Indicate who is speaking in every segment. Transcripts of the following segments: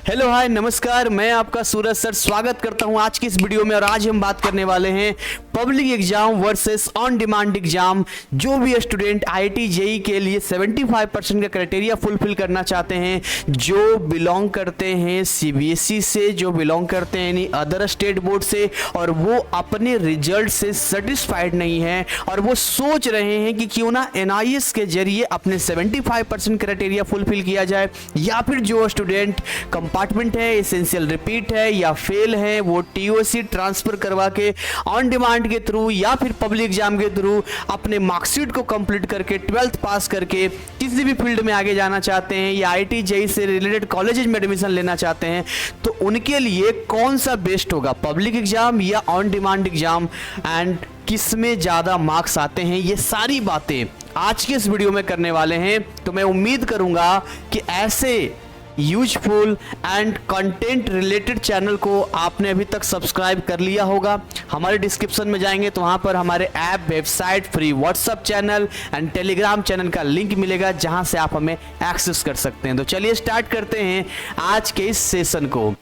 Speaker 1: Hello hi नमस्कार, मैं आपका सूरज सर स्वागत करता हूं आज की इस वीडियो में। और आज हम बात करने वाले हैं public exam versus on demand exam. जो भी स्टूडेंट आईआईटी जेईई के लिए 75% का क्राइटेरिया फुलफिल करना चाहते हैं, जो बिलोंग करते हैं सीबीएसई से, जो बिलोंग करते हैं यानी अदर स्टेट बोर्ड से, और वो अपने रिजल्ट से सेटिस्फाइड नहीं है और वो सोच रहे हैं कि क्यों ना एनआईएस के जरिए अपने 75% क्राइटेरिया फुलफिल किया जाए, या फिर जो स्टूडेंट कंपार्टमेंट है, एसेंशियल रिपीट है या फेल है, वो टीओसी ट्रांसफर करवा के ऑन डिमांड के थ्रू या फिर पब्लिक एग्जाम के थ्रू अपने मार्कशीट को कंप्लीट करके 12th पास करके किसी भी फील्ड में आगे जाना चाहते हैं या आईआईटी जेईई से रिलेटेड कॉलेजेस में एडमिशन लेना चाहते हैं, तो उनके लिए कौन सा बेस्ट होगा, पब्लिक एग्जाम या ऑन डिमांड एग्जाम, एंड किस में ज़्यादा मार्क्स आते हैं, ये सारी बातें आज के इस वीडियो में करने वाले हैं। तो मैं उम्मीद करूंगा कि ऐसे useful and content related channel को आपने अभी तक सब्सक्राइब कर लिया होगा। हमारे डिस्क्रिप्शन में जाएंगे तो वहां पर हमारे app, website, free WhatsApp channel and Telegram channel का लिंक मिलेगा, जहां से आप हमें एक्सेस कर सकते हैं। तो चलिए स्टार्ट करते हैं आज के इस सेशन को।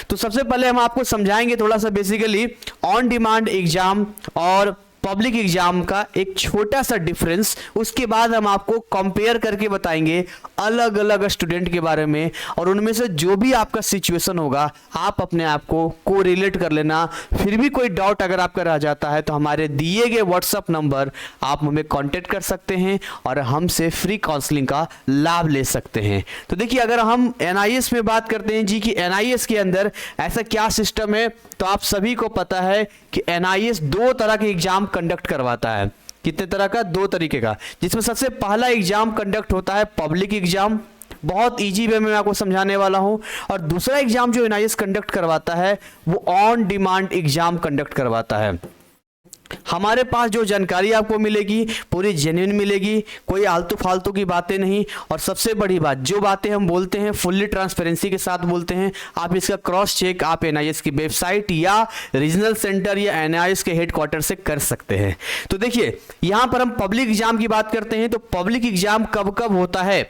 Speaker 1: तो सबसे पहले हम आपको समझाएंगे थोड़ा सा बेसिकली ऑन डिमांड एग्जाम और पब्लिक एग्जाम का एक छोटा सा डिफरेंस। उसके बाद हम आपको कंपेयर करके बताएंगे अलग अलग स्टूडेंट के बारे में, और उनमें से जो भी आपका सिचुएशन होगा आप अपने आप को कोरिलेट कर लेना। फिर भी कोई डाउट अगर आपका रह जाता है तो हमारे दिए गए व्हाट्सएप नंबर आप हमें कांटेक्ट कर सकते हैं और हमसे फ्री काउंसलिंग का लाभ ले सकते हैं। तो देखिए, अगर हम एनआईएस में बात करते हैं जी कि एनआईएस के अंदर ऐसा क्या सिस्टम है, तो आप सभी को पता है कि एनआईएस दो तरह के एग्जाम कंडक्ट करवाता है। कितने तरह का? दो तरीके का, जिसमें सबसे पहला एग्जाम कंडक्ट होता है पब्लिक एग्जाम, बहुत इजी वे में मैं आपको समझाने वाला हूं। और दूसरा एग्जाम जो एनआईएस कंडक्ट करवाता है वो ऑन डिमांड एग्जाम कंडक्ट करवाता है। हमारे पास जो जानकारी आपको मिलेगी पूरी जेन्युइन मिलेगी, कोई आलतू फालतू की बातें नहीं, और सबसे बड़ी बात, जो बातें हम बोलते हैं फुल्ली ट्रांसपेरेंसी के साथ बोलते हैं। आप इसका क्रॉस चेक आप एनआईएस की वेबसाइट या रीजनल सेंटर या एनआईएस के हेडक्वार्टर से कर सकते हैं। तो देखिए, यहां पर हम पब्लिक एग्जाम की बात करते हैं, तो पब्लिक एग्जाम कब कब होता है?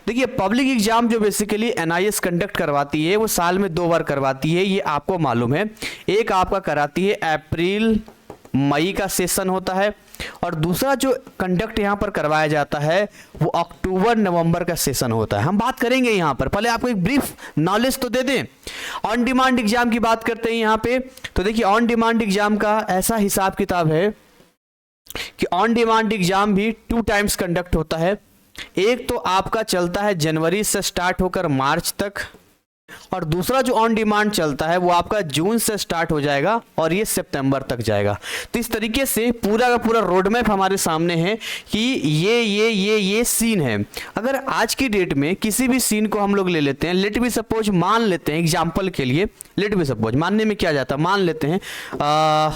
Speaker 1: देखिए, पब्लिक एग्जाम जो बेसिकली एनआईएस कंडक्ट करवाती है वो साल में 2 बार करवाती है, ये आपको मालूम है। एक आपका कराती है अप्रैल मई का सेशन होता है, और दूसरा जो कंडक्ट यहां पर करवाया जाता है वो अक्टूबर नवंबर का सेशन होता है। हम बात करेंगे यहां पर, पहले आपको एक ब्रीफ नॉलेज तो दे दें। ऑन डिमांड एग्जाम की बात करते हैं यहां पे। तो देखिए, ऑन डिमांड एग्जाम का ऐसा हिसाब किताब है कि ऑन डिमांड एग्जाम भी 2 टाइम्स कंडक्ट होता है। एक तो आपका चलता है जनवरी से स्टार्ट होकर मार्च तक, और दूसरा जो ऑन डिमांड चलता है वो आपका जून से स्टार्ट हो जाएगा और ये सितंबर तक जाएगा। तो इस तरीके से पूरा का पूरा रोड मैप हमारे सामने है कि ये सीन है। अगर आज की डेट में किसी भी सीन को हम लोग ले लेते हैं, लेट बी सपोज, मान लेते हैं एग्जाम्पल के लिए, लेट बी सपोज, मानने में क्या जाता है, मान लेते हैं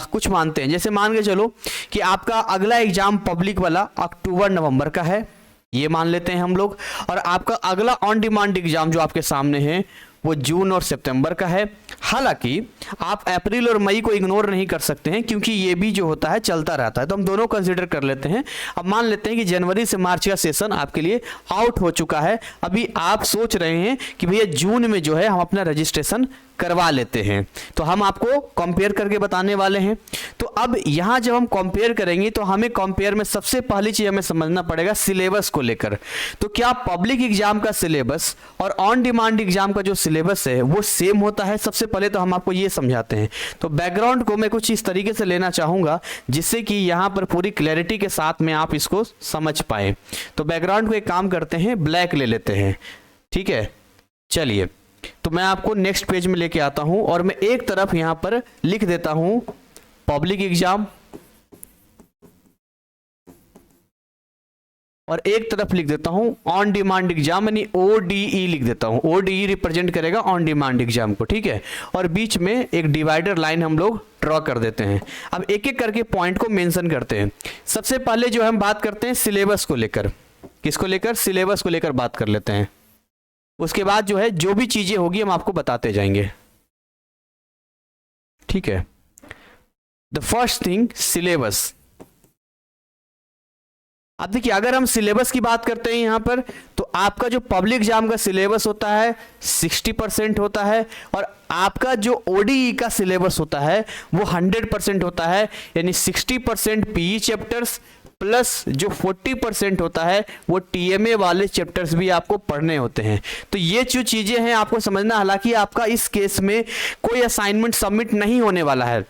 Speaker 1: कुछ मानते हैं, जैसे मान के चलो कि आपका अगला एग्जाम पब्लिक वाला अक्टूबर नवंबर का है, ये मान लेते हैं हम लोग, और आपका अगला ऑन डिमांड एग्जाम जो आपके सामने है वो जून और सितंबर का है। हालांकि आप अप्रैल और मई को इग्नोर नहीं कर सकते हैं, क्योंकि ये भी जो होता है चलता रहता है, तो हम दोनों कंसीडर कर लेते हैं। अब मान लेते हैं कि जनवरी से मार्च का सेशन आपके लिए आउट हो चुका है। अभी आप सोच रहे हैं कि भैया जून में जो है हम अपना रजिस्ट्रेशन करवा लेते हैं, तो हम आपको कंपेयर करके बताने वाले हैं। तो अब यहां जब हम कंपेयर करेंगे तो हमें कंपेयर में सबसे पहली चीज हमें समझना पड़ेगा सिलेबस को लेकर। तो क्या पब्लिक एग्जाम का सिलेबस और ऑन डिमांड एग्जाम का जो सिलेबस है वो सेम होता है? सबसे पहले तो हम आपको ये समझाते हैं। तो बैकग्राउंड को मैं कुछ इस तरीके से लेना चाहूंगा जिससे कि यहां पर पूरी क्लैरिटी के साथ में आप इसको समझ पाए। तो बैकग्राउंड को एक काम करते हैं, ब्लैक ले लेते हैं, ठीक है। चलिए, तो मैं आपको नेक्स्ट पेज में लेके आता हूं और मैं एक तरफ यहां पर लिख देता हूं पब्लिक एग्जाम, और एक तरफ लिख देता हूं ऑन डिमांड एग्जाम, यानी ओडीई लिख देता हूं। ओडीई रिप्रेजेंट करेगा ऑन डिमांड एग्जाम को, ठीक है। और बीच में एक डिवाइडर लाइन हम लोग ड्रॉ कर देते हैं। अब एक एक करके पॉइंट को मेंशन करते हैं। सबसे पहले जो हम बात करते हैं सिलेबस को लेकर, किसको लेकर? सिलेबस को लेकर बात कर लेते हैं। उसके बाद जो है जो भी चीजें होगी हम आपको बताते जाएंगे, ठीक है। The first thing, syllabus. अब देखिए, अगर हम सिलेबस की बात करते हैं यहाँ पर, तो आपका जो पब्लिक एग्जाम का सिलेबस होता है 60% होता है, और आपका जो ओडीई का सिलेबस होता है वो 100% होता है, यानी 60% पीई चैप्टर्स प्लस जो 40% होता है वो टीएमए वाले चैप्टर्स भी आपको पढ़ने होते हैं। तो ये जो चीजें हैं आपको समझना। हालांकि आपका इस केस में कोई असाइनमेंट सबमिट नहीं होने वाला है।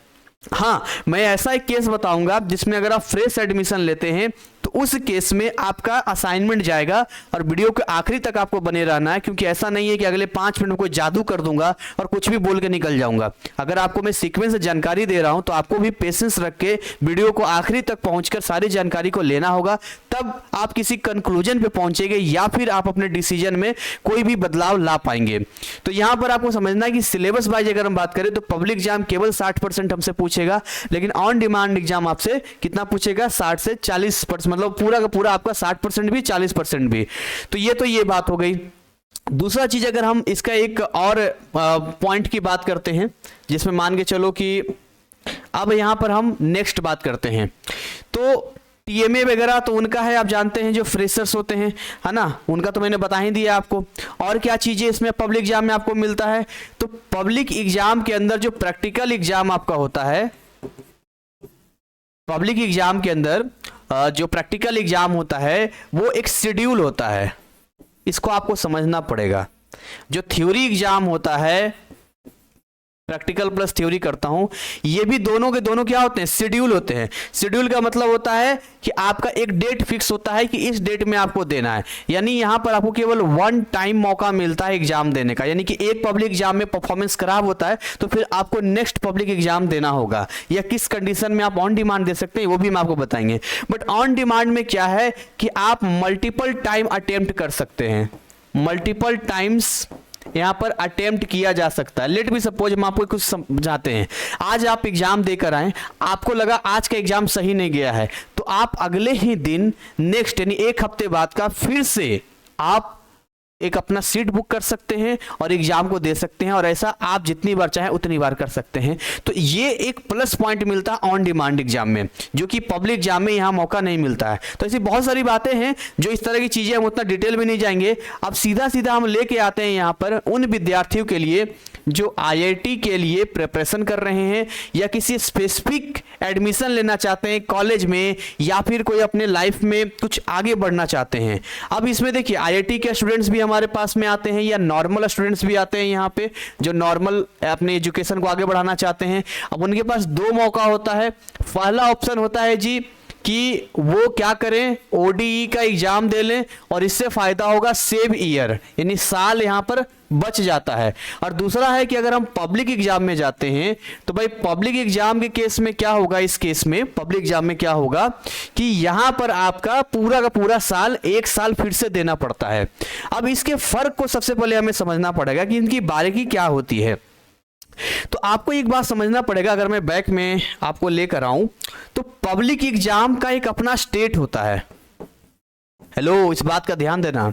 Speaker 1: हाँ, मैं ऐसा एक केस बताऊंगा जिसमें अगर आप फ्रेश एडमिशन लेते हैं तो उस केस में आपका असाइनमेंट जाएगा, और वीडियो के आखिरी तक आपको बने रहना है, क्योंकि ऐसा नहीं है कि अगले 5 मिनट में कोई जादू कर दूंगा और कुछ भी बोल के निकल जाऊंगा। अगर आपको मैं सीक्वेंस से जानकारी दे रहा हूं तो आपको भी पेशेंस रख के वीडियो को आखिरी तक पहुंचकर सारी जानकारी को लेना होगा, तब आप किसी कंक्लूजन पे पहुंचेंगे या फिर आप अपने डिसीजन में कोई भी बदलाव ला पाएंगे। तो यहां पर आपको समझना है कि सिलेबस वाइज अगर हम बात करें तो पब्लिक एग्जाम केवल 60% हमसे पूछेगा, लेकिन ऑन डिमांड एग्जाम आपसे कितना पूछेगा, 60 से 40%, मतलब पूरा का पूरा आपका 60% भी 40% भी। तो ये बात हो गई। दूसरा चीज, अगर हम इसका एक और पॉइंट की बात करते हैं, जिसमें मान के चलो कि अब यहां पर हम नेक्स्ट बात करते हैं, तो टीएमए वगैरह तो उनका है, आप जानते हैं जो फ्रेशर्स होते हैं, है ना, उनका तो मैंने बता ही दिया आपको। और क्या चीजें इसमें पब्लिक एग्जाम में आपको मिलता है, तो पब्लिक एग्जाम के अंदर जो प्रैक्टिकल एग्जाम आपका होता है, पब्लिक एग्जाम के अंदर जो प्रैक्टिकल एग्जाम होता है वो एक शेड्यूल होता है, इसको आपको समझना पड़ेगा। जो थ्योरी एग्जाम होता है, प्रैक्टिकल प्लस थ्योरी करता हूं, ये भी दोनों के दोनों क्या होते हैं, शेड्यूल होते हैं। शेड्यूल का मतलब होता है कि आपका एक डेट फिक्स होता है कि इस डेट में आपको देना है, यानी यहां पर आपको केवल 1 टाइम मौका मिलता है एग्जाम देने का। यानी कि एक पब्लिक एग्जाम में परफॉर्मेंस खराब होता है तो फिर आपको नेक्स्ट पब्लिक एग्जाम देना होगा, या किस कंडीशन में आप ऑन डिमांड दे सकते हैं वो भी हम आपको बताएंगे। बट ऑन डिमांड में क्या है कि आप मल्टीपल टाइम अटेम्प्ट कर सकते हैं, मल्टीपल टाइम्स यहां पर अटेम्प्ट किया जा सकता है। लेट बी सपोज हम आपको कुछ समझाते हैं। आज आप एग्जाम देकर आए, आपको लगा आज का एग्जाम सही नहीं गया है, तो आप अगले ही दिन नेक्स्ट यानी एक हफ्ते बाद का फिर से आप एक अपना सीट बुक कर सकते हैं और एग्जाम को दे सकते हैं, और ऐसा आप जितनी बार चाहे उतनी बार कर सकते हैं। तो ये एक प्लस पॉइंट मिलता है ऑन डिमांड एग्जाम में, जो कि पब्लिक एग्जाम में यहां मौका नहीं मिलता है। तो ऐसी बहुत सारी बातें हैं जो इस तरह की चीजें हम उतना डिटेल में नहीं जाएंगे। अब सीधा सीधा हम लेके आते हैं यहां पर उन विद्यार्थियों के लिए जो आईआईटी के लिए प्रिपरेशन कर रहे हैं, या किसी स्पेसिफिक एडमिशन लेना चाहते हैं कॉलेज में, या फिर कोई अपने लाइफ में कुछ आगे बढ़ना चाहते हैं। अब इसमें देखिए, आईआईटी के स्टूडेंट्स भी हमारे पास में आते हैं, या नॉर्मल स्टूडेंट्स भी आते हैं यहाँ पे, जो नॉर्मल अपने एजुकेशन को आगे बढ़ाना चाहते हैं। अब उनके पास 2 मौका होता है। पहला ऑप्शन होता है जी कि वो क्या करें, ओडीई का एग्जाम दे लें, और इससे फायदा होगा सेव ईयर, यानी साल यहां पर बच जाता है। और दूसरा है कि अगर हम पब्लिक एग्जाम में जाते हैं तो भाई पब्लिक एग्जाम के केस में क्या होगा, इस केस में पब्लिक एग्जाम में क्या होगा कि यहां पर आपका पूरा का पूरा साल 1 साल फिर से देना पड़ता है। अब इसके फर्क को सबसे पहले हमें समझना पड़ेगा कि इनकी बारीकी क्या होती है। तो आपको एक बात समझना पड़ेगा, अगर मैं बैक में आपको लेकर आऊं तो पब्लिक एग्जाम का एक अपना स्टेट होता है। हेलो, इस बात का ध्यान देना,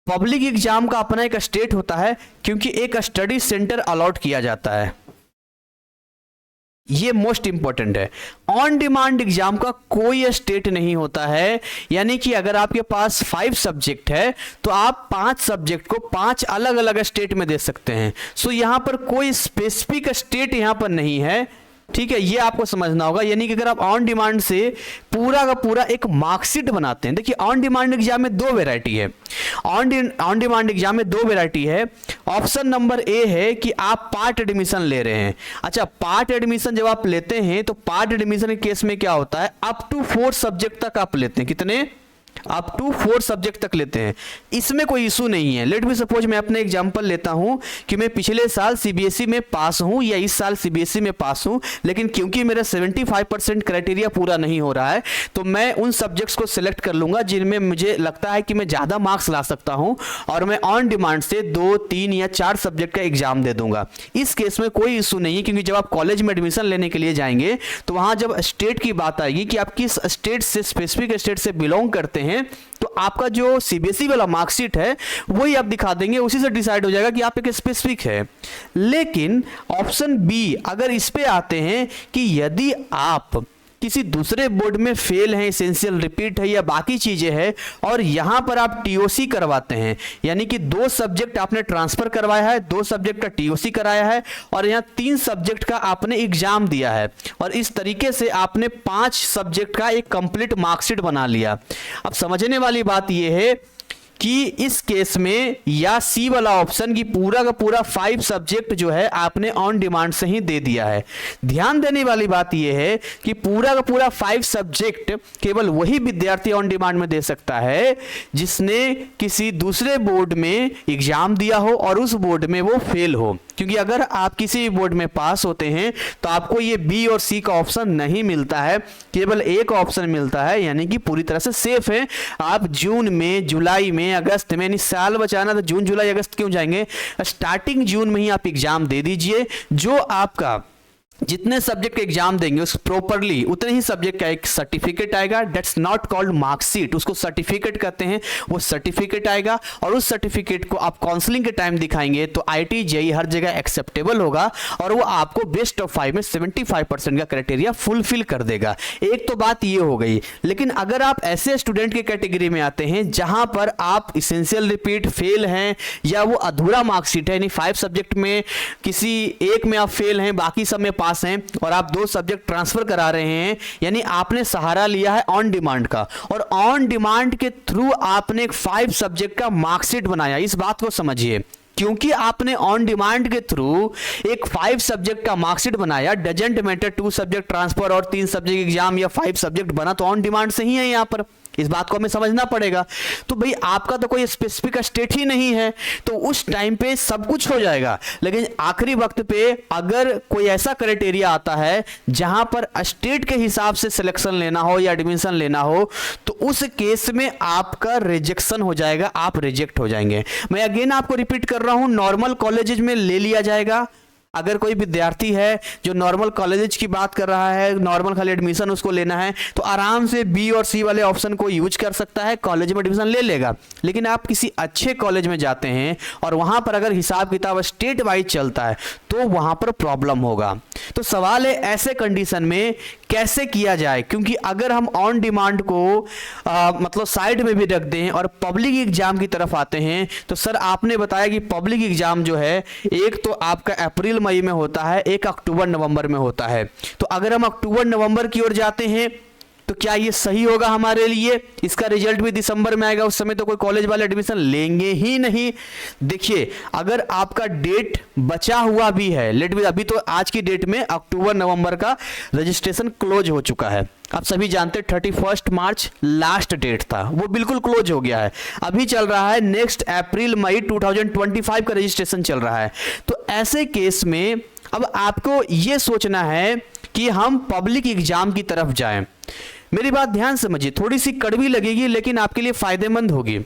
Speaker 1: पब्लिक एग्जाम का अपना एक स्टेट होता है, क्योंकि एक स्टडी सेंटर अलॉट किया जाता है। ये मोस्ट इंपॉर्टेंट है। ऑन डिमांड एग्जाम का कोई स्टेट नहीं होता है, यानी कि अगर आपके पास 5 सब्जेक्ट है तो आप 5 सब्जेक्ट को 5 अलग अलग स्टेट में दे सकते हैं। सो यहां पर कोई स्पेसिफिक स्टेट यहां पर नहीं है, ठीक है, ये आपको समझना होगा। यानी कि अगर आप ऑन डिमांड से पूरा का पूरा एक मार्कशीट बनाते हैं, देखिए ऑन डिमांड एग्जाम में 2 वैरायटी है। ऑन डिमांड एग्जाम में 2 वैरायटी है। ऑप्शन नंबर ए है कि आप पार्ट एडमिशन ले रहे हैं। अच्छा, पार्ट एडमिशन जब आप लेते हैं तो पार्ट एडमिशन के केस में क्या होता है, अप टू 4 सब्जेक्ट तक आप लेते हैं। कितने? अप टू 4 सब्जेक्ट तक लेते हैं। इसमें कोई इशू नहीं है। लेट मी सपोज मैं अपने एग्जांपल लेता हूं कि मैं पिछले साल सीबीएसई में पास हूं या इस साल सीबीएसई में पास हूं, लेकिन क्योंकि मेरा 75% क्राइटेरिया पूरा नहीं हो रहा है तो मैं उन सब्जेक्ट्स को सिलेक्ट कर लूंगा जिनमें मुझे लगता है कि मैं ज्यादा मार्क्स ला सकता हूं, और मैं ऑन डिमांड से 2, 3 या 4 सब्जेक्ट का एग्जाम दे दूंगा। इस केस में कोई इशू नहीं है, क्योंकि जब आप कॉलेज में एडमिशन लेने के लिए जाएंगे तो वहां जब स्टेट की बात आएगी कि आप किस स्टेट से, स्पेसिफिक स्टेट से बिलोंग करते हैं, तो आपका जो सीबीएसई वाला मार्कशीट है वही आप दिखा देंगे, उसी से डिसाइड हो जाएगा कि आप एक स्पेसिफिक है। लेकिन ऑप्शन बी, अगर इस पे आते हैं कि यदि आप किसी दूसरे बोर्ड में फेल हैं, एसेंशियल रिपीट है या बाकी चीजें हैं, और यहां पर आप टीओसी करवाते हैं, यानी कि 2 सब्जेक्ट आपने ट्रांसफर करवाया है, 2 सब्जेक्ट का टीओसी कराया है, और यहां 3 सब्जेक्ट का आपने एग्जाम दिया है, और इस तरीके से आपने 5 सब्जेक्ट का एक कंप्लीट मार्कशीट बना लिया। अब समझने वाली बात यह है कि इस केस में या सी वाला ऑप्शन की पूरा का पूरा 5 सब्जेक्ट जो है आपने ऑन डिमांड से ही दे दिया है। ध्यान देने वाली बात यह है कि पूरा का पूरा 5 सब्जेक्ट केवल वही विद्यार्थी ऑन डिमांड में दे सकता है जिसने किसी दूसरे बोर्ड में एग्जाम दिया हो और उस बोर्ड में वो फेल हो, क्योंकि अगर आप किसी भी बोर्ड में पास होते हैं तो आपको ये बी और सी का ऑप्शन नहीं मिलता है, केवल एक ऑप्शन मिलता है, यानी कि पूरी तरह से सेफ है। आप जून में, जुलाई में, अगस्त में, यानी साल बचाना तो जून जुलाई अगस्त क्यों जाएंगे, स्टार्टिंग जून में ही आप एग्जाम दे दीजिए। जो आपका जितने सब्जेक्ट का एग्जाम देंगे उस प्रॉपरली उतने ही सब्जेक्ट का एक सर्टिफिकेट आएगा। दैट्स नॉट कॉल्ड मार्कशीट, उसको सर्टिफिकेट कहते हैं। वो सर्टिफिकेट आएगा और उस सर्टिफिकेट को आप काउंसलिंग के टाइम दिखाएंगे तो आईटी जेईई हर जगह एक्सेप्टेबल होगा और वो आपको बेस्ट ऑफ 5 में 75% का क्राइटेरिया फुलफिल कर देगा। एक तो बात ये हो गई। लेकिन अगर आप ऐसे स्टूडेंट की कैटेगरी में आते हैं जहां पर आप इसेंशियल रिपीट फेल हैं या वो अधूरा मार्कशीट है, यानी 5 सब्जेक्ट में किसी एक में आप फेल हैं, बाकी सब में पास हैं, और आप 2 सब्जेक्ट ट्रांसफर करा रहे हैं, यानी आपने सहारा लिया है ऑन डिमांड का, और ऑन डिमांड के थ्रू आपने एक 5 सब्जेक्ट का मार्कशीट बनाया। इस बात को समझिए, क्योंकि आपने ऑन डिमांड के थ्रू एक 5 सब्जेक्ट का मार्कशीट बनाया, डजंट मैटर 2 सब्जेक्ट ट्रांसफर और 3 सब्जेक्ट एग्जाम या 5 सब्जेक्ट बना तो ऑन डिमांड से ही है। यहां पर इस बात को हमें समझना पड़ेगा। तो भाई आपका तो कोई स्पेसिफिक स्टेट ही नहीं है, तो उस टाइम पे सब कुछ हो जाएगा। लेकिन आखिरी वक्त पे अगर कोई ऐसा क्राइटेरिया आता है जहां पर स्टेट के हिसाब से सिलेक्शन लेना हो या एडमिशन लेना हो, तो उस केस में आपका रिजेक्शन हो जाएगा, आप रिजेक्ट हो जाएंगे। मैं अगेन आपको रिपीट कर रहा हूं, नॉर्मल कॉलेजेस में ले लिया जाएगा। अगर कोई विद्यार्थी है जो नॉर्मल कॉलेजेस की बात कर रहा है, नॉर्मल खाली एडमिशन उसको लेना है, तो आराम से बी और सी वाले ऑप्शन को यूज कर सकता है, कॉलेज में एडमिशन ले लेगा। लेकिन आप किसी अच्छे कॉलेज में जाते हैं और वहां पर अगर हिसाब किताब स्टेट वाइज चलता है तो वहां पर प्रॉब्लम होगा। तो सवाल है ऐसे कंडीशन में कैसे किया जाए, क्योंकि अगर हम ऑन डिमांड को मतलब साइड में भी रख दें और पब्लिक एग्जाम की तरफ आते हैं, तो सर आपने बताया कि पब्लिक एग्जाम जो है एक तो आपका अप्रैल मई में होता है, एक अक्टूबर नवंबर में होता है। तो अगर हम अक्टूबर नवंबर की ओर जाते हैं तो क्या ये सही होगा हमारे लिए? इसका रिजल्ट भी दिसंबर में आएगा, उस समय तो कोई कॉलेज वाले एडमिशन लेंगे ही नहीं। देखिए अगर आपका डेट बचा हुआ भी है, लेट भी अभी तो आज की डेट में अक्टूबर नवंबर का रजिस्ट्रेशन क्लोज हो चुका है। आप सभी जानते हैं 31 मार्च लास्ट डेट था, वो बिल्कुल क्लोज हो गया है। अभी चल रहा है नेक्स्ट अप्रैल मई 2025 का रजिस्ट्रेशन चल रहा है। तो ऐसे केस में अब आपको यह सोचना है कि हम पब्लिक एग्जाम की तरफ जाएं। मेरी बात ध्यान समझिए, थोड़ी सी कड़वी लगेगी लेकिन आपके लिए फायदेमंद होगी।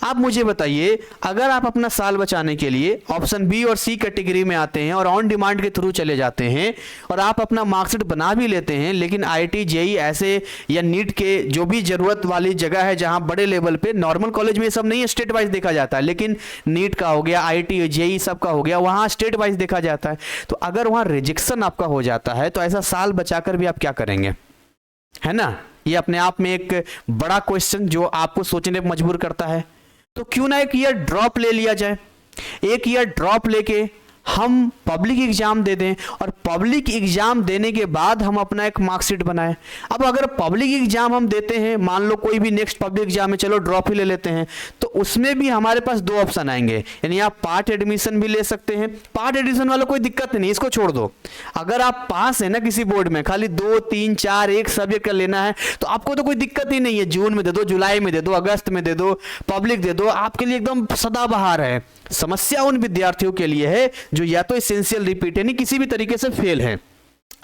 Speaker 1: आप मुझे बताइए, अगर आप अपना साल बचाने के लिए ऑप्शन बी और सी कैटेगरी में आते हैं और ऑन डिमांड के थ्रू चले जाते हैं और आप अपना मार्कशीट बना भी लेते हैं, लेकिन आईआईटी जेईई ऐसे या नीट के जो भी जरूरत वाली जगह है जहां बड़े लेवल पे, नॉर्मल कॉलेज में सब नहीं है, स्टेट वाइज देखा जाता है, लेकिन नीट का हो गया, आईआईटी जेईई सब का हो गया, वहां स्टेट वाइज देखा जाता है। तो अगर वहां रिजेक्शन आपका हो जाता है तो ऐसा साल बचाकर भी आप क्या करेंगे, है ना? ये अपने आप में एक बड़ा क्वेश्चन जो आपको सोचने पर मजबूर करता है। तो क्यों ना एक ईयर ड्रॉप ले लिया जाए, एक ईयर ड्रॉप लेके हम पब्लिक एग्जाम दे दें और पब्लिक एग्जाम देने के बाद हम अपना एक मार्कशीट बनाएं। अब अगर पब्लिक एग्जाम हम देते हैं, मान लो कोई भी नेक्स्ट पब्लिक एग्जाम में चलो ड्रॉप ही ले लेते हैं, तो उसमें भी हमारे पास 2 ऑप्शन आएंगे, यानी आप पार्ट एडमिशन भी ले सकते हैं। पार्ट एडमिशन वाला कोई दिक्कत नहीं, इसको छोड़ दो। अगर आप पास है ना किसी बोर्ड में, खाली 2, 3, 4 एक सब्जेक्ट का लेना है तो आपको तो कोई दिक्कत ही नहीं है, जून में दे दो, जुलाई में दे दो, अगस्त में दे दो, पब्लिक दे दो, आपके लिए एकदम सदाबहार है। समस्या उन विद्यार्थियों के लिए है जो या तो एसेंशियल रिपीट यानी किसी भी तरीके से फेल है।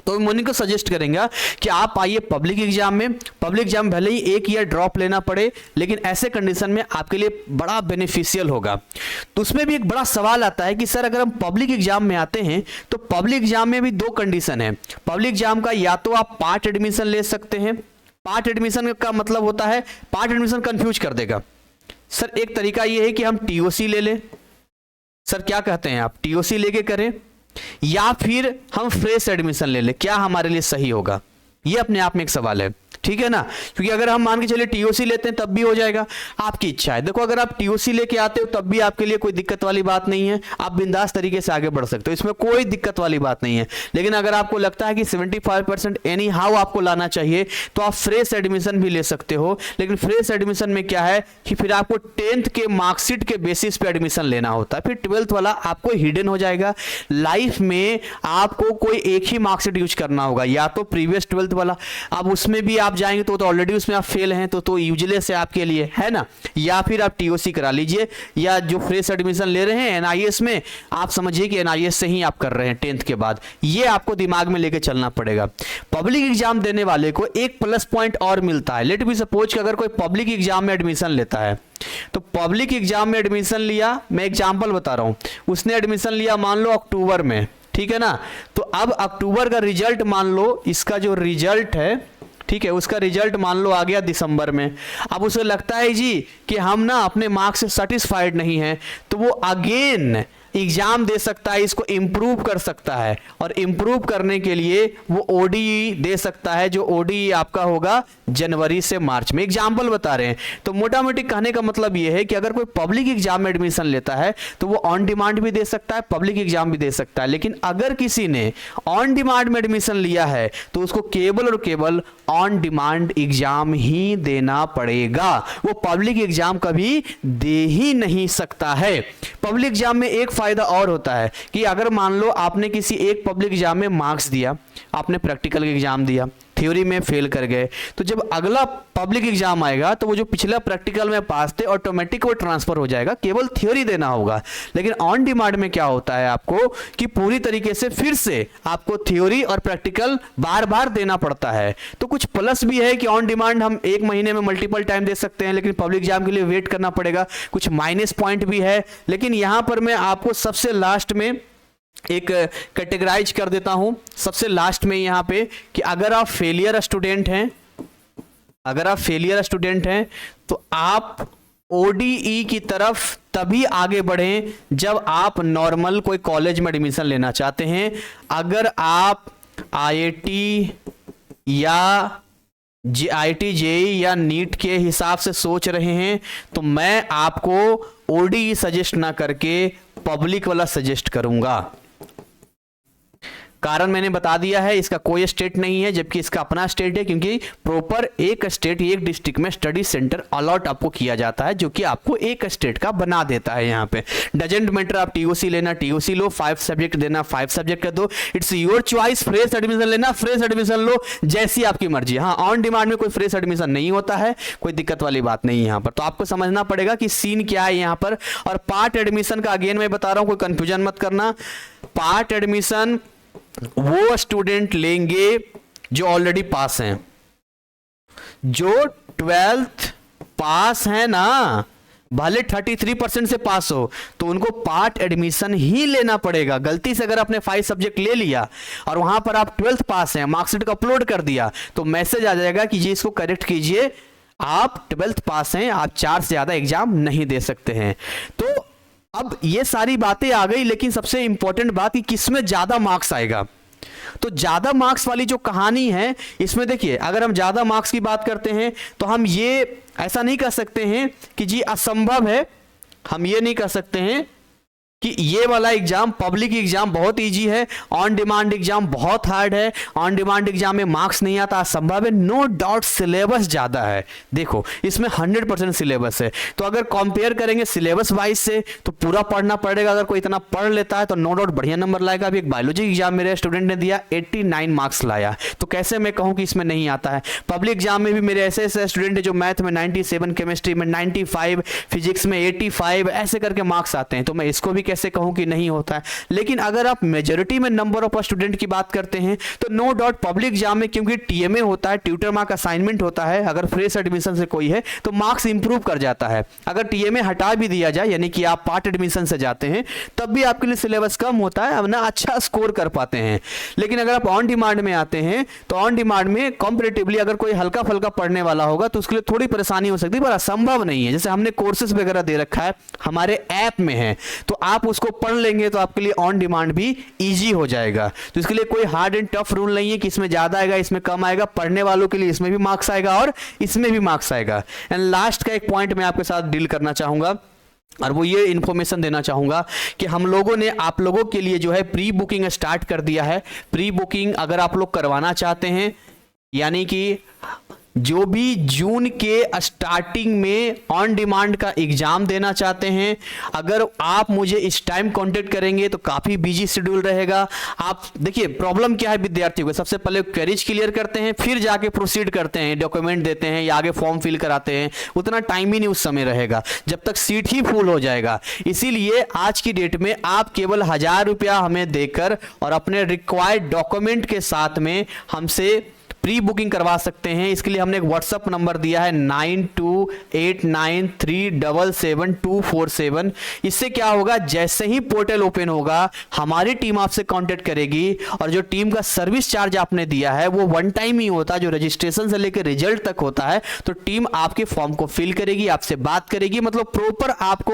Speaker 1: तो मैं उनको सजेस्ट करेंगे कि आप आइए पब्लिक एग्जाम में। पब्लिक एग्जाम भले ही एक ईयर ड्रॉप लेना पड़े, लेकिन ऐसे कंडीशन में आपके लिए बड़ा बेनिफिशियल होगा। तो उसमें भी एक बड़ा सवाल आता है कि सर अगर हम पब्लिक एग्जाम में आते हैं तो पब्लिक एग्जाम में भी 2 कंडीशन है। पब्लिक एग्जाम का या तो आप पार्ट एडमिशन ले सकते हैं। पार्ट एडमिशन का मतलब होता है, पार्ट एडमिशन कंफ्यूज कर देगा। सर एक तरीका यह है कि हम टीओसी ले लें। सर क्या कहते हैं आप, टीओसी लेके करें या फिर हम फ्रेश एडमिशन ले लें, क्या हमारे लिए सही होगा? ये अपने आप में एक सवाल है, ठीक है ना। क्योंकि अगर हम मान के चलिए टीओसी लेते हैं तब भी हो जाएगा, आपकी इच्छा है। देखो अगर आप टीओसी लेके आते हो तब भी आपके लिए कोई दिक्कत वाली बात नहीं है, आप बिंदास तरीके से आगे बढ़ सकते हो, इसमें कोई दिक्कत वाली बात नहीं है। लेकिन अगर आपको लगता है कि 75% एनी हाउ आपको लाना चाहिए तो आप फ्रेश एडमिशन भी ले सकते हो। लेकिन फ्रेश एडमिशन में क्या है कि फिर आपको 10th के मार्कशीट के बेसिस पे एडमिशन लेना होता है, फिर 12th वाला आपको हिडन हो जाएगा। लाइफ में आपको कोई एक ही मार्कशीट यूज करना होगा, या तो प्रीवियस 12th वाला, अब उसमें भी आप जाएंगे तो ऑलरेडी उसमें आप फेल हैं तो यूजलेस है आपके लिए, है ना। या फिर आप टीओसी करा लीजिए, या जो फ्रेश एडमिशन ले रहे हैं एनआईएस में, आप समझिए कि एनआईएस से ही आप कर रहे हैं 10th के बाद। ये आपको दिमाग में लेके चलना पड़ेगा। पब्लिक एग्जाम देने वाले को एक प्लस पॉइंट और मिलता है। लेट बी सपोज कि अगर कोई पब्लिक एग्जाम में एडमिशन लेता है, तो पब्लिक एग्जाम में एडमिशन लिया, मैं एग्जांपल बता रहा हूं, उसने एडमिशन लिया मान लो अक्टूबर में, ठीक है ना। तो अब अक्टूबर का रिजल्ट मान लो, इसका जो रिजल्ट है, ठीक है, उसका रिजल्ट मान लो आ गया दिसंबर में। अब उसे लगता है जी कि हम ना अपने मार्क्स से सेटिस्फाइड नहीं है, तो वो अगेन एग्जाम दे सकता है, इसको इंप्रूव कर सकता है, और इंप्रूव करने के लिए वो ओडीई दे सकता है, जो ओडीई आपका होगा जनवरी से मार्च में। एग्जाम्पल बता रहे हैं। तो मोटा मोटी कहने का मतलब ये है कि अगर कोई पब्लिक एग्जाम में एडमिशन लेता है तो वो ऑन डिमांड भी दे सकता है, पब्लिक एग्जाम भी दे सकता है। लेकिन अगर किसी ने ऑन डिमांड में एडमिशन लिया है तो उसको केवल और केवल ऑन डिमांड एग्जाम ही देना पड़ेगा, वो पब्लिक एग्जाम कभी दे ही नहीं सकता है। पब्लिक एग्जाम में एक फायदा और होता है कि अगर मान लो आपने किसी एक पब्लिक एग्जाम में मार्क्स दिया, आपने प्रैक्टिकल एग्जाम दिया, थ्योरी में फेल कर गए, तो जब अगला पब्लिक एग्जाम आएगा तो वो जो पिछला प्रैक्टिकल में पास थे ऑटोमेटिक वो ट्रांसफर हो जाएगा, केवल थ्योरी देना होगा। लेकिन ऑन डिमांड में क्या होता है आपको कि पूरी तरीके से फिर से आपको थ्योरी और प्रैक्टिकल बार बार देना पड़ता है। तो कुछ प्लस भी है कि ऑन डिमांड हम एक महीने में मल्टीपल टाइम दे सकते हैं, लेकिन पब्लिक एग्जाम के लिए वेट करना पड़ेगा। कुछ माइनस पॉइंट भी है, लेकिन यहां पर मैं आपको सबसे लास्ट में एक कैटेगराइज कर देता हूं, सबसे लास्ट में यहां पे, कि अगर आप फेलियर स्टूडेंट हैं, अगर आप फेलियर स्टूडेंट हैं तो आप ओडीई की तरफ तभी आगे बढ़ें जब आप नॉर्मल कोई कॉलेज में एडमिशन लेना चाहते हैं। अगर आप आईआईटी या आईआईटी जेईई या नीट के हिसाब से सोच रहे हैं तो मैं आपको ओडीई सजेस्ट ना करके पब्लिक वाला सजेस्ट करूंगा। कारण मैंने बता दिया है, इसका कोई स्टेट नहीं है, जबकि इसका अपना स्टेट है, क्योंकि प्रॉपर एक स्टेट एक डिस्ट्रिक्ट में स्टडी सेंटर अलॉट आपको किया जाता है, जो कि आपको एक स्टेट का बना देता है। यहाँ पे डजेंट मैटर आप टीओसी लेना टीओसी लो, 5 सब्जेक्ट देना 5 सब्जेक्ट का दो, it's your choice. Fresh admission लेना फ्रेश एडमिशन लो, जैसी आपकी मर्जी। हाँ, ऑन डिमांड में कोई फ्रेश एडमिशन नहीं होता है, कोई दिक्कत वाली बात नहीं है यहाँ पर। तो आपको समझना पड़ेगा कि सीन क्या है यहाँ पर। और पार्ट एडमिशन का अगेन मैं बता रहा हूँ, कोई कंफ्यूजन मत करना। पार्ट एडमिशन वो स्टूडेंट लेंगे जो ऑलरेडी पास हैं, जो 12th पास है ना, भले 33% से पास हो, तो उनको पार्ट एडमिशन ही लेना पड़ेगा। गलती से अगर आपने 5 सब्जेक्ट ले लिया और वहां पर आप 12th पास हैं, मार्कशीट को अपलोड कर दिया, तो मैसेज आ जाएगा कि जी इसको करेक्ट कीजिए, आप 12th पास हैं, आप 4 से ज्यादा एग्जाम नहीं दे सकते हैं। तो अब ये सारी बातें आ गई, लेकिन सबसे इंपॉर्टेंट बात कि किसमें ज्यादा मार्क्स आएगा। तो ज्यादा मार्क्स वाली जो कहानी है, इसमें देखिए, अगर हम ज्यादा मार्क्स की बात करते हैं तो हम ये ऐसा नहीं कह सकते हैं कि जी असंभव है, हम ये नहीं कह सकते हैं कि ये वाला एग्जाम पब्लिक एग्जाम बहुत इजी है, ऑन डिमांड एग्जाम बहुत हार्ड है, ऑन डिमांड एग्जाम में मार्क्स नहीं आता, असंभव है। नो डाउट सिलेबस ज्यादा है। देखो इसमें 100% सिलेबस है, तो अगर कंपेयर करेंगे सिलेबस वाइज से तो पूरा पढ़ना पड़ेगा। अगर कोई इतना पढ़ लेता है तो नो डाउट बढ़िया नंबर लाएगा। अभी एक बायोलॉजी एग्जाम मेरे स्टूडेंट ने दिया, 89 मार्क्स लाया, तो कैसे मैं कहूं कि इसमें नहीं आता है। पब्लिक एग्जाम में भी मेरे ऐसे ऐसे स्टूडेंट है जो मैथ में 97, केमिस्ट्री में 95, फिजिक्स में 85, ऐसे करके मार्क्स आते हैं, तो मैं इसको भी कैसे कहूं कि नहीं होता है। लेकिन अगर आप मेजॉरिटी में नंबर ऑफ स्टूडेंट की बात करते हैं तो नो डाउट पब्लिक एग्जाम में, क्योंकि टीएमए होता है, ट्यूटर मार्क असाइनमेंट होता है, अगर फ्रेश एडमिशन से कोई है तो मार्क्स इंप्रूव कर जाता है। अगर टीएमए हटा भी दिया जाए, यानी कि आप पार्ट एडमिशन से जाते हैं, तब भी आपके लिए सिलेबस कम होता है, अपना अच्छा स्कोर कर पाते हैं। लेकिन अगर आप ऑन डिमांड में आते हैं तो ऑन डिमांड में कंपैरेटिवली अगर कोई हल्का फुल्का पढ़ने वाला होगा तो उसके लिए थोड़ी परेशानी हो सकती है, पर असंभव नहीं है। जैसे हमने कोर्सेज वगैरह दे रखा है, हमारे ऐप में है, तो आप आप उसको पढ़ लेंगे तो आपके लिए ऑन डिमांड भी इजी हो जाएगा। तो इसके लिए कोई हार्ड एंड टफ रूल नहीं है कि इसमें ज्यादा आएगा इसमें कम आएगा, पढ़ने वालों के लिए इसमें भी मार्क्स आएगा और इसमें भी मार्क्स आएगा। एंड लास्ट का एक पॉइंट मैं आपके साथ डील करना चाहूंगा और वो ये इन्फॉर्मेशन देना चाहूंगा कि हम लोगों ने आप लोगों के लिए जो है प्री बुकिंग स्टार्ट कर दिया है। प्री बुकिंग अगर आप लोग करवाना चाहते हैं, यानी कि जो भी जून के स्टार्टिंग में ऑन डिमांड का एग्जाम देना चाहते हैं, अगर आप मुझे इस टाइम कांटेक्ट करेंगे तो काफी बिजी शेड्यूल रहेगा। आप देखिए प्रॉब्लम क्या है विद्यार्थियों को, सबसे पहले क्वेरीज क्लियर करते हैं, फिर जाके प्रोसीड करते हैं, डॉक्यूमेंट देते हैं या आगे फॉर्म फिल कराते हैं, उतना टाइम ही नहीं उस समय रहेगा जब तक सीट ही फुल हो जाएगा। इसीलिए आज की डेट में आप केवल 1000 रुपया हमें देकर और अपने रिक्वायर्ड डॉक्यूमेंट के साथ में हमसे प्री बुकिंग करवा सकते हैं। इसके लिए हमने एक व्हाट्सएप नंबर दिया है 9289377247। इससे क्या होगा, जैसे ही पोर्टल ओपन होगा हमारी टीम आपसे कांटेक्ट करेगी और जो टीम का सर्विस चार्ज आपने दिया है वो वन टाइम ही होता है, जो रजिस्ट्रेशन से लेकर रिजल्ट तक होता है। तो टीम आपके फॉर्म को फिल करेगी, आपसे बात करेगी, मतलब प्रॉपर आपको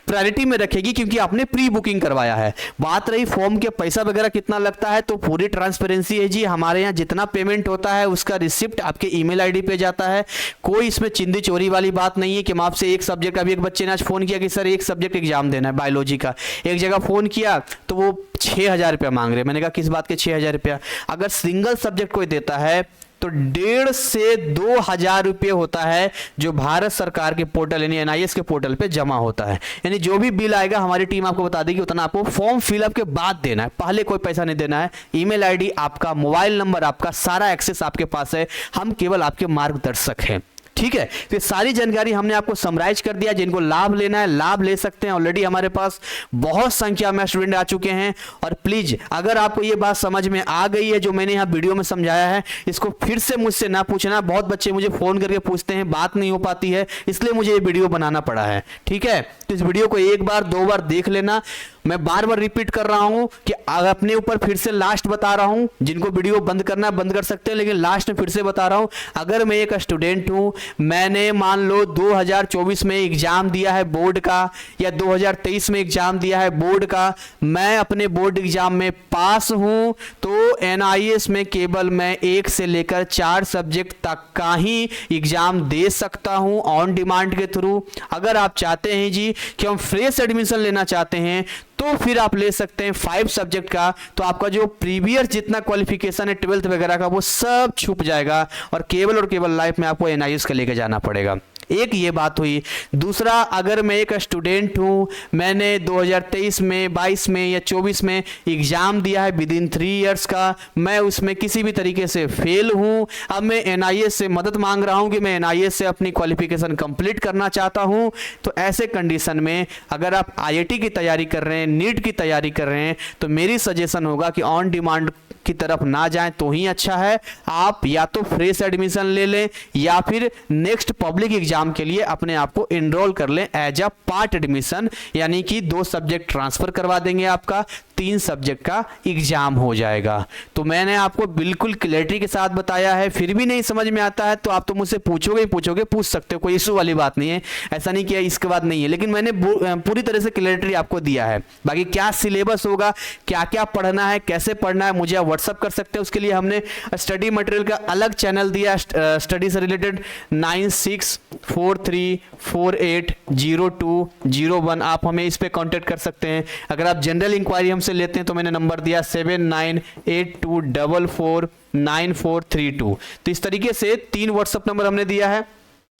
Speaker 1: प्रायोरिटी में रखेगी क्योंकि आपने प्री बुकिंग करवाया है। बात रही फॉर्म के पैसा वगैरह कितना लगता है, तो पूरी ट्रांसपेरेंसी है जी। हमारे यहाँ जितना पेमेंट होता है उसका रिसिप्ट आपके ईमेल आईडी पे जाता है। कोई इसमें चिंदी चोरी वाली बात नहीं है कि हम आपसे एक सब्जेक्ट, अभी एक बच्चे ने आज फोन किया कि सर एक सब्जेक्ट एग्जाम देना है बायोलॉजी का, एक जगह फोन किया तो वो 6000 रुपया मांग रहे। मैंने कहा किस बात के 6000 रुपया, अगर सिंगल सब्जेक्ट कोई देता है तो 1.5 से 2000 रुपये होता है जो भारत सरकार के पोर्टल यानी NIS के पोर्टल पे जमा होता है। यानी जो भी बिल आएगा हमारी टीम आपको बता देगी, उतना आपको फॉर्म फिलअप के बाद देना है, पहले कोई पैसा नहीं देना है। ईमेल आईडी आपका, मोबाइल नंबर आपका, सारा एक्सेस आपके पास है, हम केवल आपके मार्गदर्शक हैं। ठीक है, तो ये सारी जानकारी हमने आपको समराइज कर दिया। जिनको लाभ लेना है लाभ ले सकते हैं। ऑलरेडी हमारे पास बहुत संख्या में स्टूडेंट आ चुके हैं। और प्लीज अगर आपको ये बात समझ में आ गई है जो मैंने यहाँ वीडियो में समझाया है, इसको फिर से मुझसे ना पूछना। बहुत बच्चे मुझे फोन करके पूछते हैं, बात नहीं हो पाती है, इसलिए मुझे ये वीडियो बनाना पड़ा है। ठीक है, तो इस वीडियो को एक बार 2 बार देख लेना। मैं बार बार रिपीट कर रहा हूं कि अपने ऊपर फिर से लास्ट बता रहा हूं, जिनको वीडियो बंद करना है बंद कर सकते हैं, लेकिन लास्ट में फिर से बता रहा हूं, अगर मैं एक स्टूडेंट हूं, मैंने मान लो 2024 में एग्जाम दिया है बोर्ड का या 2023 में एग्जाम दिया है बोर्ड का, मैं अपने बोर्ड एग्जाम में पास हूं, तो NIS में केवल मैं 1 से लेकर 4 सब्जेक्ट तक का ही एग्जाम दे सकता हूं ऑन डिमांड के थ्रू। अगर आप चाहते हैं जी कि हम फ्रेश एडमिशन लेना चाहते हैं तो फिर आप ले सकते हैं 5 सब्जेक्ट का, तो आपका जो प्रीवियस जितना क्वालिफिकेशन है 12th वगैरह का वो सब छुप जाएगा और केवल लाइफ में आपको NIS का लेके जाना पड़ेगा। एक ये बात हुई। दूसरा, अगर मैं एक स्टूडेंट हूं, मैंने 2023 में, 22 में या 24 में एग्जाम दिया है विद इन 3 इयर्स का, मैं उसमें किसी भी तरीके से फेल हूं, अब मैं NIS से मदद मांग रहा हूं कि मैं NIS से अपनी क्वालिफिकेशन कंप्लीट करना चाहता हूं, तो ऐसे कंडीशन में अगर आप IIT की तैयारी कर रहे हैं, नीट की तैयारी कर रहे हैं, तो मेरी सजेशन होगा कि ऑन डिमांड की तरफ ना जाएं तो ही अच्छा है। आप या तो फ्रेश एडमिशन ले लें या फिर नेक्स्ट पब्लिक एग्जाम के लिए अपने आप को एनरोल कर लें एज अ पार्ट एडमिशन, यानी कि 2 सब्जेक्ट ट्रांसफर करवा देंगे, आपका 3 सब्जेक्ट का एग्जाम हो जाएगा। तो मैंने आपको बिल्कुल क्लैरिटी के साथ बताया है। फिर भी नहीं समझ में आता है तो आप तो मुझसे पूछोगे ही पूछोगे, पूछ सकते हो, कोई इशू वाली बात नहीं है, ऐसा नहीं किया इसके बाद नहीं है, लेकिन मैंने पूरी तरह से क्लैरिटी आपको दिया है। बाकी क्या सिलेबस होगा, क्या क्या पढ़ना है, कैसे पढ़ना है, मुझे व्हाट्सअप कर सकते हैं। उसके लिए हमने स्टडी मटेरियल का अलग चैनल दिया, स्टडी से रिलेटेड 9643480201। आप हमें इस पे कांटेक्ट कर सकते हैं। अगर आप जनरल इंक्वायरी हमसे लेते हैं तो मैंने नंबर दिया 7982449432। तो इस तरीके से 3 व्हाट्सएप नंबर हमने दिया है।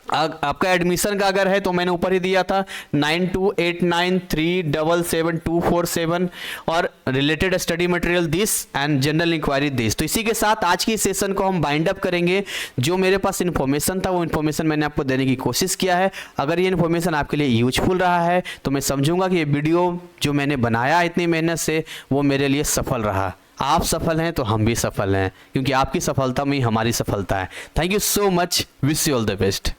Speaker 1: आपका एडमिशन का अगर है तो मैंने ऊपर ही दिया था 9289377247 और related study material this and general enquiry this. तो इसी के साथ आज की सेशन को हम बाइंड अप करेंगे। जो मेरे पास इन्फॉर्मेशन था वो इन्फॉर्मेशन मैंने आपको देने की कोशिश किया है। अगर ये इन्फॉर्मेशन आपके लिए यूजफुल रहा है तो मैं समझूंगा कि ये वीडियो जो मैंने बनाया इतनी मेहनत से वो मेरे लिए सफल रहा। आप सफल हैं तो हम भी सफल हैं, क्योंकि आपकी सफलता में ही हमारी सफलता है। Thank you so much, wish you all the best.